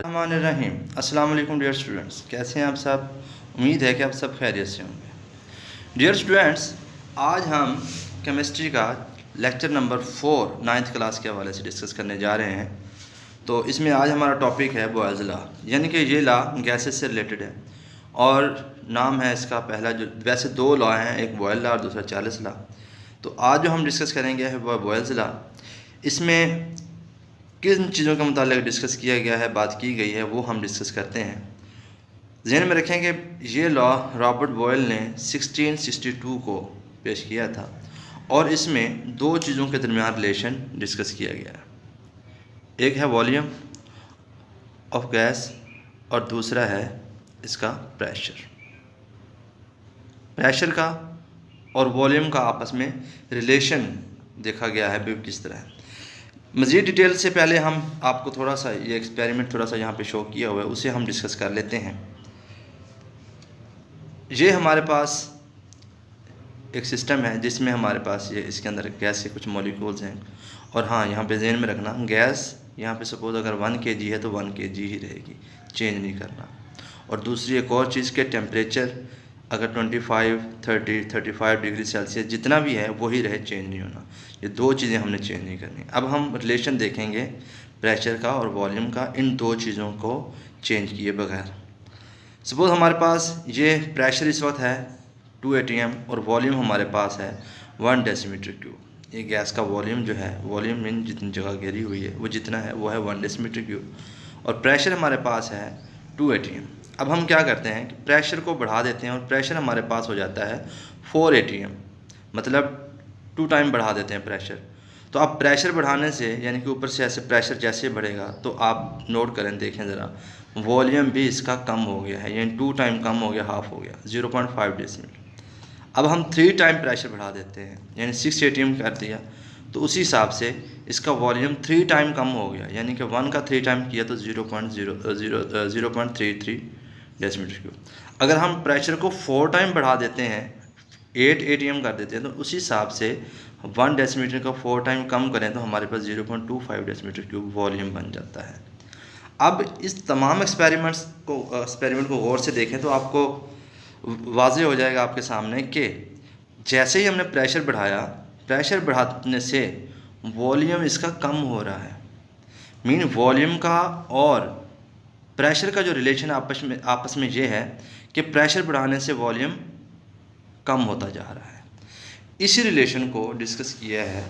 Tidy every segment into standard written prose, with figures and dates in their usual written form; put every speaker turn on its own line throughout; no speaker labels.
रहीम अस्सलाम वालेकुम dear students, कैसे हैं आप सब। उम्मीद है कि आप सब खैरियत से होंगे। डियर स्टूडेंट्स, आज हम केमिस्ट्री का लेक्चर नंबर 4 नाइन्थ क्लास के हवाले से डिस्कस करने जा रहे हैं। तो इसमें आज हमारा टॉपिक है बॉयल्स लॉ, यानी कि ये लॉ गैसेस से रिलेटेड है और नाम है इसका पहला, जो वैसे दो लॉ हैं, एक बॉयल लॉ और दूसरा चार्ल्स लॉ। तो आज जो हम डिस्कस करेंगे है वह बॉयल्स लॉ। इसमें किन चीज़ों के मुतालिक डिस्कस किया गया है, बात की गई है, वो हम डिस्कस करते हैं। ज़हन में रखें कि ये लॉ रॉबर्ट बॉयल ने 1662 को पेश किया था और इसमें दो चीज़ों के दरमियान रिलेशन डिस्कस किया गया है। एक है वॉल्यूम ऑफ गैस और दूसरा है इसका प्रेशर का और वॉल्यूम का आपस में रिलेशन देखा गया है भी किस तरह है। मज़ीद डिटेल से पहले हम आपको थोड़ा सा ये एक्सपेरिमेंट थोड़ा सा यहाँ पे शो किया हुआ है, उसे हम डिस्कस कर लेते हैं। ये हमारे पास एक सिस्टम है जिसमें हमारे पास ये इसके अंदर गैस के कुछ मॉलिक्यूल्स हैं और हाँ, यहाँ पे ज़हन में रखना, गैस यहाँ पे सपोज़ अगर 1 kg है तो 1 kg ही रहेगी, चेंज नहीं करना। और दूसरी एक और चीज़ के टेम्परेचर अगर 25, 30, 35 डिग्री सेल्सियस जितना भी है वही रहे, चेंज नहीं होना। ये दो चीज़ें हमने चेंज नहीं करनी। अब हम रिलेशन देखेंगे प्रेशर का और वॉल्यूम का, इन दो चीज़ों को चेंज किए बगैर। सपोज़ हमारे पास ये प्रेशर इस वक्त है 2 atm और वॉल्यूम हमारे पास है 1 डेसीमीटर क्यूब। ये गैस का वॉल्यूम जो है, वॉल्यूम मीन जितनी जगह घेरी हुई है वो जितना है वो है 1 डेसीमीटर क्यूब और प्रेशर हमारे पास है 2 atm। अब हम क्या करते हैं कि प्रेशर को बढ़ा देते हैं और प्रेशर हमारे पास हो जाता है 4 atm, मतलब 2 टाइम बढ़ा देते हैं प्रेशर। तो अब प्रेशर बढ़ाने से यानी कि ऊपर से ऐसे प्रेशर जैसे बढ़ेगा तो आप नोट करें, देखें ज़रा, वॉल्यूम भी इसका कम हो गया है, यानी 2 टाइम कम हो गया, हाफ हो गया, 0.5 डेसीमीटर। अब हम 3 टाइम प्रेशर बढ़ा देते हैं यानी 6 atm कर दिया, तो उसी हिसाब से इसका वॉल्यूम 3 टाइम कम हो गया, यानी कि 1 का 3 टाइम किया तो 0.33 डेसीमीटर क्यूब। अगर हम प्रेशर को 4 टाइम बढ़ा देते हैं, 8 atm कर देते हैं, तो उसी हिसाब से 1 डेसीमीटर का 4 टाइम कम करें तो हमारे पास 0.25 डेसीमीटर क्यूब वॉल्यूम बन जाता है। अब इस तमाम एक्सपेरिमेंट को गौर से देखें तो आपको वाज़े हो जाएगा आपके सामने कि जैसे ही हमने प्रेशर बढ़ाया, प्रेशर बढ़ाने से वॉल्यूम इसका कम हो रहा है। मीन वॉल्यूम का और प्रेशर का जो रिलेशन आपस में ये है कि प्रेशर बढ़ाने से वॉल्यूम कम होता जा रहा है। इसी रिलेशन को डिस्कस किया है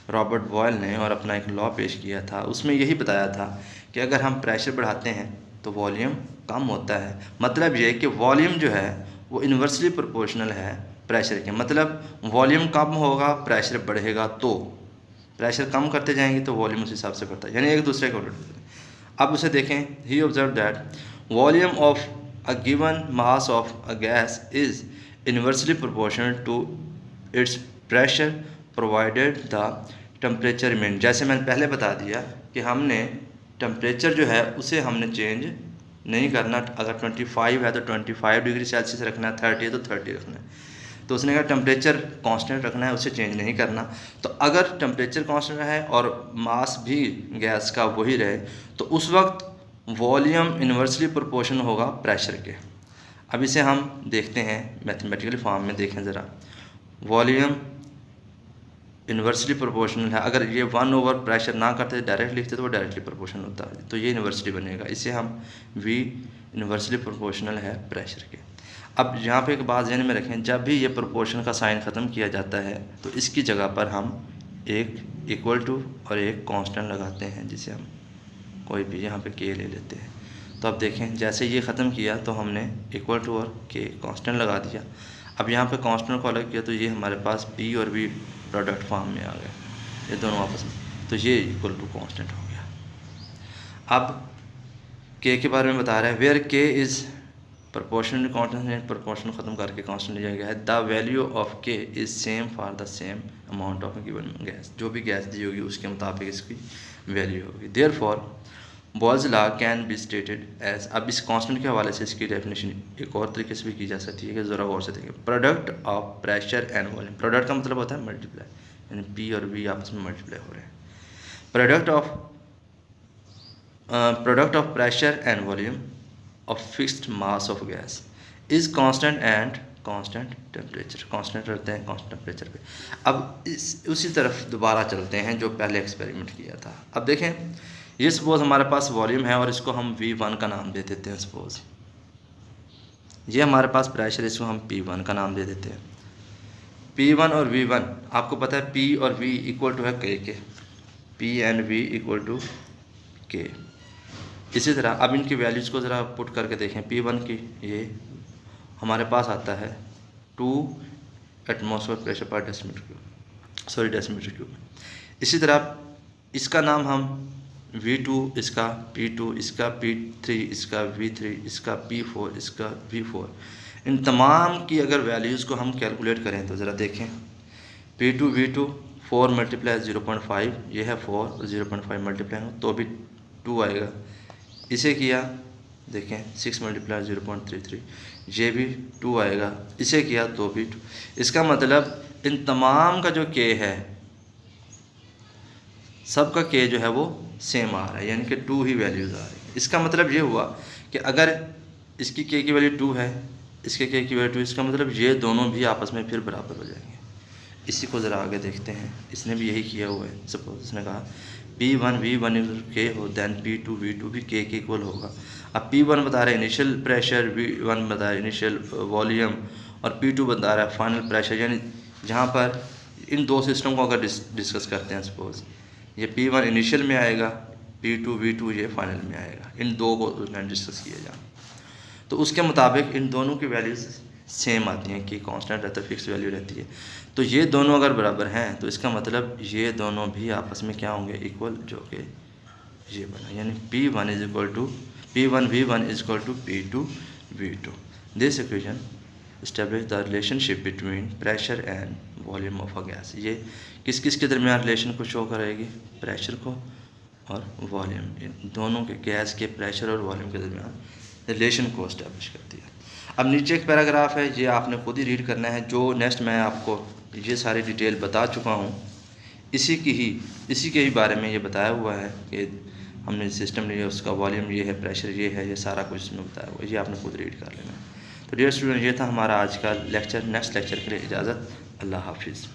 रॉबर्ट बॉयल ने और अपना एक लॉ पेश किया था। उसमें यही बताया था कि अगर हम प्रेशर बढ़ाते हैं तो वॉल्यूम कम होता है। मतलब ये कि वॉल्यूम जो है वो इन्वर्सली प्रोपोर्शनल है प्रेशर के, मतलब वॉल्यूम कम होगा प्रेशर बढ़ेगा, तो प्रेशर कम करते जाएंगे तो वॉल्यूम उस हिसाब से बढ़ता है, यानी एक दूसरे के उलट। अब उसे देखें, he observe that volume of a given mass of a gas is inversely proportional to its pressure provided the temperature remain. जैसे मैंने पहले बता दिया कि हमने टेम्परेचर जो है उसे हमने चेंज नहीं करना। अगर 25 है तो 25 डिग्री सेल्सियस रखना है, 30 है तो 30 रखना है। तो उसने कहा टेम्परेचर कांस्टेंट रखना है, उसे चेंज नहीं करना। तो अगर टेम्परेचर कांस्टेंट रहे और मास भी गैस का वही रहे तो उस वक्त वॉल्यूम इन्वर्सली प्रोपोर्शनल होगा प्रेशर के। अब इसे हम देखते हैं मैथमेटिकल फॉर्म में, देखें ज़रा। वॉल्यूम इन्वर्सली प्रोपोर्शनल है, अगर ये 1 ओवर प्रेशर ना करते डायरेक्ट लिखते तो वो डायरेक्टली प्रोपोर्शनल होता है, तो ये इन्वर्सली बनेगा। इसे हम V इन्वर्सली प्रोपोर्शनल है प्रेशर के। अब यहाँ पे एक बात ध्यान में रखें, जब भी ये प्रोपोर्शन का साइन ख़त्म किया जाता है तो इसकी जगह पर हम एक इक्वल टू और एक कांस्टेंट लगाते हैं, जिसे हम कोई भी यहाँ पे K ले लेते हैं। तो अब देखें, जैसे ये ख़त्म किया तो हमने इक्वल टू और K कांस्टेंट लगा दिया। अब यहाँ पे कांस्टेंट को अलग किया तो ये हमारे पास P और V प्रोडक्ट फॉर्म में आ गया, ये दोनों आपस में, तो ये इक्वल टू कांस्टेंट हो गया। अब K के बारे में बता रहा है, where K is proportional constant, proportion ख़त्म करके कांस्टेंट लिया गया है। The value of K is same for the same amount of given gas, जो भी गैस दी होगी उसके मुताबिक इसकी वैल्यू होगी। Therefore Boyle's law can be stated as, अब इस कांस्टेंट के हवाले से इसकी डेफिनेशन एक और तरीके से भी की जा सकती है कि ज़रा गौर से देखें। Product of pressure and volume, product का मतलब होता है मल्टीप्लाई, यानी P और V आपस में मल्टीप्लाई हो रहे हैं। Product of product of pressure and volume of fixed mass of gas is constant and constant temperature, constant रहते हैं कांस्टेंट टेम्परेचर पे। अब उसी तरफ दोबारा चलते हैं जो पहले एक्सपेरिमेंट किया था। अब देखें, ये सपोज़ हमारे पास वॉल्यूम है और इसको हम V1 का नाम दे देते हैं। सपोज़ ये हमारे पास प्रेशर, इसको हम P1 का नाम दे देते हैं। P1 और V1 आपको पता है, P और V इक्वल टू है K के, P and V equal to K। इसी तरह अब इनकी वैल्यूज़ को ज़रा पुट करके देखें। P1 की ये हमारे पास आता है 2 एटमॉस्फेयर प्रेशर पर डेसीमीटर क्यूब। इसी तरह इसका नाम हम V2, इसका P2, इसका P3, इसका V3, इसका P4, इसका V4, इन तमाम की अगर वैल्यूज़ को हम कैलकुलेट करें तो ज़रा देखें। P2 V2 4 मल्टीप्लाई 0.5, ये है 4, 0.5 मल्टीप्लाई हो तो भी 2 आएगा। इसे किया देखें 6 मल्टीप्लाई 0.33, ये भी 2 आएगा। इसे किया तो भी 2। इसका मतलब इन तमाम का जो K है, सब का K जो है वो सेम आ रहा है, यानी कि 2 ही वैल्यूज़ आ रही है। इसका मतलब ये हुआ कि अगर इसकी K की वैल्यू 2 है, इसके K की वैल्यू 2, इसका मतलब ये दोनों भी आपस में फिर बराबर हो जाएंगे। इसी को ज़रा आगे देखते हैं। इसने भी यही किया हुआ है। सपोज इसने कहा P1 V1 K हो, दैन P2 V2 भी K के इक्वल होगा। अब P1 बता रहा है इनिशियल प्रेशर, V1 बता रहा है इनिशियल वॉल्यूम और P2 बता रहा है फाइनल प्रेशर। यानी जहाँ पर इन दो सिस्टम को अगर डिस्कस करते हैं, सपोज ये P1 इनिशियल में आएगा, P2 V2 ये फाइनल में आएगा, इन दो को डिस्कस किया जाए तो उसके मुताबिक इन दोनों की वैल्यूज़ सेम आती हैं कि कांस्टेंट रहता है, फिक्स वैल्यू रहती है। तो ये दोनों अगर बराबर हैं तो इसका मतलब ये दोनों भी आपस में क्या होंगे, इक्वल, जो कि ये बना, यानी P1 is equal to P1 V1 is equal to P2 V2। This equation establish the relationship between pressure and volume of a gas. ये किस किस के दरमियान रिलेशन को शो करेगी, प्रेशर को और वॉल्यूम, दोनों के गैस के प्रेशर और वॉल्यूम के दरमियान रिलेशन को एस्टेब्लिश करती है। अब नीचे एक पैराग्राफ है, ये आपने खुद ही रीड करना है। जो नेक्स्ट मैं आपको ये सारी डिटेल बता चुका हूँ, इसी के ही बारे में ये बताया हुआ है कि हमने सिस्टम लिया, उसका वॉल्यूम ये है, प्रेशर ये है, ये सारा कुछ इसमें बताया हुआ है। ये आपने खुद रीड कर लेना है। तो डियर स्टूडेंट, ये था हमारा आज का लेक्चर। नेक्स्ट लेक्चर के लिए इजाज़त। अल्लाह हाफिज़।